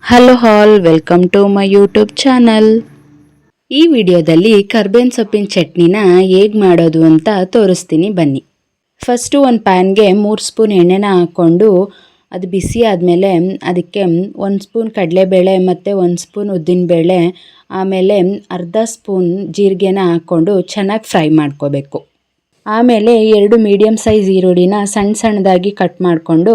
Hello all, welcome to my YouTube channel. ಈ ವಿಡಿಯೋದಲ್ಲಿ ಕರ್ಬೇವಿನ ಸೊಪ್ಪಿನ ಚಟ್ನಿನ ಹೇಗೆ ಮಾಡೋದು ಅಂತ ತೋರಿಸ್ತೀನಿ ಬನ್ನಿ. ಫಸ್ಟು ಒಂದು ಪ್ಯಾನ್ಗೆ 3 ಸ್ಪೂನ್ ಎಣ್ಣೆನ ಹಾಕ್ಕೊಂಡು ಅದು ಬಿಸಿ ಆದಮೇಲೆ ಅದಕ್ಕೆ 1 ಸ್ಪೂನ್ ಕಡಲೆಬೇಳೆ ಮತ್ತು 1 ಸ್ಪೂನ್ ಉದ್ದಿನಬೇಳೆ ಆಮೇಲೆ ಅರ್ಧ ಸ್ಪೂನ್ ಜೀರಿಗೆನ ಹಾಕ್ಕೊಂಡು ಚೆನ್ನಾಗಿ ಫ್ರೈ ಮಾಡ್ಕೋಬೇಕು. ಆಮೇಲೆ 2 ಮೀಡಿಯಮ್ ಸೈಜ್ ಈರುಳ್ಳಿನ ಸಣ್ಣ ಸಣ್ಣದಾಗಿ ಕಟ್ ಮಾಡಿಕೊಂಡು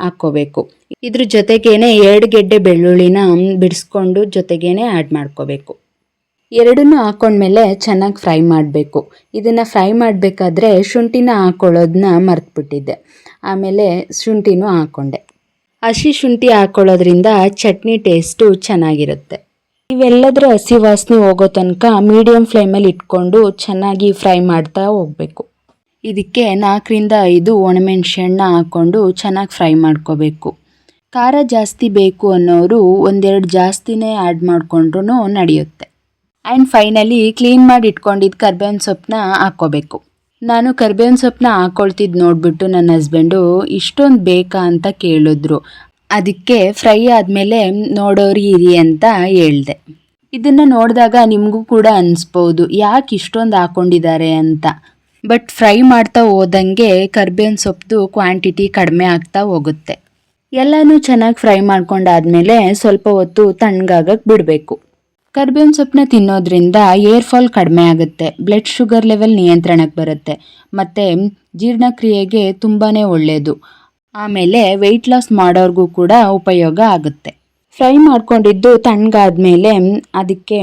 ಹಾಕ್ಕೋಬೇಕು. ಇದ್ರ ಜೊತೆಗೇನೆ 2 ಗೆಡ್ಡೆ ಬೆಳ್ಳುಳ್ಳಿನ ಬಿಡಿಸ್ಕೊಂಡು ಜೊತೆಗೇನೆ ಆ್ಯಡ್ ಮಾಡ್ಕೋಬೇಕು. ಎರಡನ್ನೂ ಹಾಕ್ಕೊಂಡ್ಮೇಲೆ ಚೆನ್ನಾಗಿ ಫ್ರೈ ಮಾಡಬೇಕು. ಇದನ್ನು ಫ್ರೈ ಮಾಡಬೇಕಾದ್ರೆ ಶುಂಠಿನ ಹಾಕ್ಕೊಳ್ಳೋದನ್ನ ಮರೆತುಬಿಟ್ಟಿದ್ದೆ. ಆಮೇಲೆ ಶುಂಠಿನೂ ಹಾಕ್ಕೊಂಡೆ. ಹಸಿ ಶುಂಠಿ ಹಾಕ್ಕೊಳ್ಳೋದ್ರಿಂದ ಚಟ್ನಿ ಟೇಸ್ಟು ಚೆನ್ನಾಗಿರುತ್ತೆ. ಇವೆಲ್ಲದರ ಹಸಿ ವಾಸನೆ ಹೋಗೋ ತನಕ ಮೀಡಿಯಮ್ ಫ್ಲೇಮಲ್ಲಿ ಇಟ್ಕೊಂಡು ಚೆನ್ನಾಗಿ ಫ್ರೈ ಮಾಡ್ತಾ ಹೋಗಬೇಕು. ಇದಕ್ಕೆ 4ರಿಂದ 5 ಒಣಮೆಣಸನ್ನ ಹಾಕ್ಕೊಂಡು ಚೆನ್ನಾಗಿ ಫ್ರೈ ಮಾಡ್ಕೋಬೇಕು. ಖಾರ ಜಾಸ್ತಿ ಬೇಕು ಅನ್ನೋರು 1-2 ಜಾಸ್ತಿನೇ ಆ್ಯಡ್ ಮಾಡಿಕೊಂಡ್ರೂ ನಡೆಯುತ್ತೆ. ಆ್ಯಂಡ್ ಫೈನಲಿ ಕ್ಲೀನ್ ಮಾಡಿ ಇಟ್ಕೊಂಡಿದ್ದು ಕರ್ಬೇವಿನ ಸೊಪ್ಪನ್ನ ಹಾಕ್ಕೋಬೇಕು. ನಾನು ಕರ್ಬೇವಿನ ಸೊಪ್ಪನ್ನ ಹಾಕ್ಕೊಳ್ತಿದ್ದು ನೋಡಿಬಿಟ್ಟು ನನ್ನ ಹಸ್ಬೆಂಡು ಇಷ್ಟೊಂದು ಬೇಕಾ ಅಂತ ಕೇಳಿದ್ರು. ಅದಕ್ಕೆ ಫ್ರೈ ಆದಮೇಲೆ ನೋಡೋರಿ ಇರಿ ಅಂತ ಹೇಳಿದೆ. ಇದನ್ನು ನೋಡಿದಾಗ ನಿಮಗೂ ಕೂಡ ಅನಿಸ್ಬೋದು ಯಾಕೆ ಇಷ್ಟೊಂದು ಹಾಕ್ಕೊಂಡಿದ್ದಾರೆ ಅಂತ. ಬಟ್ ಫ್ರೈ ಮಾಡ್ತಾ ಹೋದಂಗೆ ಕರ್ಬೇವಿನ ಸೊಪ್ಪು ಕ್ವಾಂಟಿಟಿ ಕಡಿಮೆ ಆಗ್ತಾ ಹೋಗುತ್ತೆ. ಎಲ್ಲನೂ ಚೆನ್ನಾಗಿ ಫ್ರೈ ಮಾಡ್ಕೊಂಡಾದ್ಮೇಲೆ ಸ್ವಲ್ಪ ಹೊತ್ತು ತಣ್ಣಗಾಗಕ್ಕೆ ಬಿಡಬೇಕು. ಕರ್ಬೇವಿನ ಸೊಪ್ಪನ್ನ ತಿನ್ನೋದ್ರಿಂದ ಏರ್ ಫಾಲ್ ಕಡಿಮೆ ಆಗುತ್ತೆ, ಬ್ಲಡ್ ಶುಗರ್ ಲೆವೆಲ್ ನಿಯಂತ್ರಣಕ್ಕೆ ಬರುತ್ತೆ ಮತ್ತು ಜೀರ್ಣಕ್ರಿಯೆಗೆ ತುಂಬಾ ಒಳ್ಳೆಯದು. ಆಮೇಲೆ ವೆಯ್ಟ್ ಲಾಸ್ ಮಾಡೋರ್ಗೂ ಕೂಡ ಉಪಯೋಗ ಆಗುತ್ತೆ. ಫ್ರೈ ಮಾಡ್ಕೊಂಡಿದ್ದು ತಣ್ಣಗಾದ್ಮೇಲೆ ಅದಕ್ಕೆ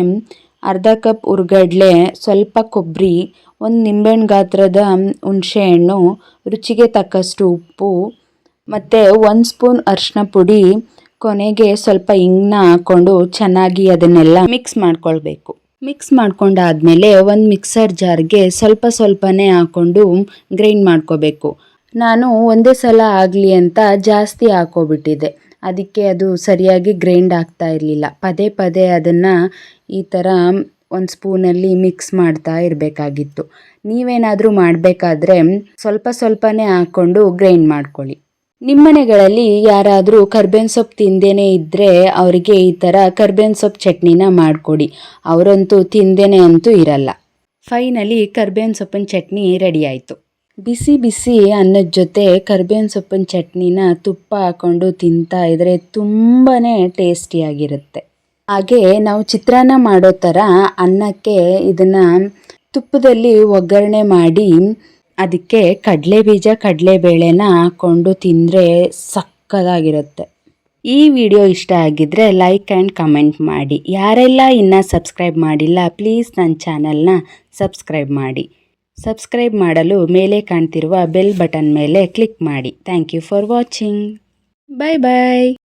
ಅರ್ಧ ಕಪ್ ಹುರ್ಗಡ್ಲೆ, ಸ್ವಲ್ಪ ಕೊಬ್ಬರಿ, 1 ನಿಂಬೆಹಣ್ಣು ಗಾತ್ರದ ಹುಣಸೆಹಣ್ಣು, ರುಚಿಗೆ ತಕ್ಕಷ್ಟು ಉಪ್ಪು ಮತ್ತು 1 ಸ್ಪೂನ್ ಅರಿಶಿನ ಪುಡಿ, ಕೊನೆಗೆ ಸ್ವಲ್ಪ ಹಿಂಗನ್ನ ಹಾಕ್ಕೊಂಡು ಚೆನ್ನಾಗಿ ಅದನ್ನೆಲ್ಲ ಮಿಕ್ಸ್ ಮಾಡ್ಕೊಳ್ಬೇಕು. ಮಿಕ್ಸ್ ಮಾಡ್ಕೊಂಡಾದ್ಮೇಲೆ ಒಂದು ಮಿಕ್ಸರ್ ಜಾರ್ಗೆ ಸ್ವಲ್ಪನೇ ಹಾಕ್ಕೊಂಡು ಗ್ರೈಂಡ್ ಮಾಡ್ಕೋಬೇಕು. ನಾನು ಒಂದೇ ಸಲ ಆಗಲಿ ಅಂತ ಜಾಸ್ತಿ ಹಾಕ್ಕೊಬಿಟ್ಟಿದ್ದೆ. ಅದಕ್ಕೆ ಅದು ಸರಿಯಾಗಿ ಗ್ರೈಂಡ್ ಆಗ್ತಾ ಇರಲಿಲ್ಲ. ಪದೇ ಅದನ್ನು ಈ ಥರ ಒಂದು ಸ್ಪೂನಲ್ಲಿ ಮಿಕ್ಸ್ ಮಾಡ್ತಾ ಇರಬೇಕಾಗಿತ್ತು. ನೀವೇನಾದರೂ ಮಾಡಬೇಕಾದ್ರೆ ಸ್ವಲ್ಪನೇ ಹಾಕ್ಕೊಂಡು ಗ್ರೈಂಡ್ ಮಾಡ್ಕೊಳ್ಳಿ. ನಿಮ್ಮನೆಗಳಲ್ಲಿ ಯಾರಾದರೂ ಕರ್ಬೇವಿನ ಸೊಪ್ಪು ತಿಂದೇನೆ ಇದ್ದರೆ ಅವರಿಗೆ ಈ ಥರ ಕರ್ಬೇವಿನ ಸೊಪ್ಪು ಚಟ್ನಿನ ಮಾಡಿಕೊಡಿ. ಅವರಂತೂ ತಿಂದೇನೆ ಅಂತೂ ಇರಲ್ಲ. ಫೈನಲಿ ಕರ್ಬೇವಿನ ಸೊಪ್ಪಿನ ಚಟ್ನಿ ರೆಡಿ ಆಯಿತು. ಬಿಸಿ ಅನ್ನದ ಜೊತೆ ಕರ್ಬೇವಿನ ಸೊಪ್ಪಿನ ಚಟ್ನಿನ ತುಪ್ಪ ಹಾಕ್ಕೊಂಡು ತಿಂತಾ ಇದ್ದರೆ ತುಂಬಾ ಟೇಸ್ಟಿಯಾಗಿರುತ್ತೆ. ಹಾಗೆ ನಾವು ಚಿತ್ರಾನ್ನ ಮಾಡೋ ಥರ ಅನ್ನಕ್ಕೆ ಇದನ್ನು ತುಪ್ಪದಲ್ಲಿ ಒಗ್ಗರಣೆ ಮಾಡಿ ಅದಕ್ಕೆ ಕಡಲೆಬೀಜ ಕಡಲೆಬೇಳೆನ ಹಾಕ್ಕೊಂಡು ತಿಂದರೆ ಸಕ್ಕತ್ತಾಗಿರುತ್ತೆ. ಈ ವಿಡಿಯೋ ಇಷ್ಟ ಆಗಿದ್ದರೆ ಲೈಕ್ ಆ್ಯಂಡ್ ಕಮೆಂಟ್ ಮಾಡಿ. ಯಾರೆಲ್ಲ ಇನ್ನೂ ಸಬ್ಸ್ಕ್ರೈಬ್ ಮಾಡಿಲ್ಲ ಪ್ಲೀಸ್ ನನ್ನ ಚಾನಲ್ನ ಸಬ್ಸ್ಕ್ರೈಬ್ ಮಾಡಿ. ಸಬ್ಸ್ಕ್ರೈಬ್ ಮಾಡಲು ಮೇಲೆ ಕಾಣ್ತಿರುವ ಬೆಲ್ ಬಟನ್ ಮೇಲೆ ಕ್ಲಿಕ್ ಮಾಡಿ. Thank you for watching. Bye.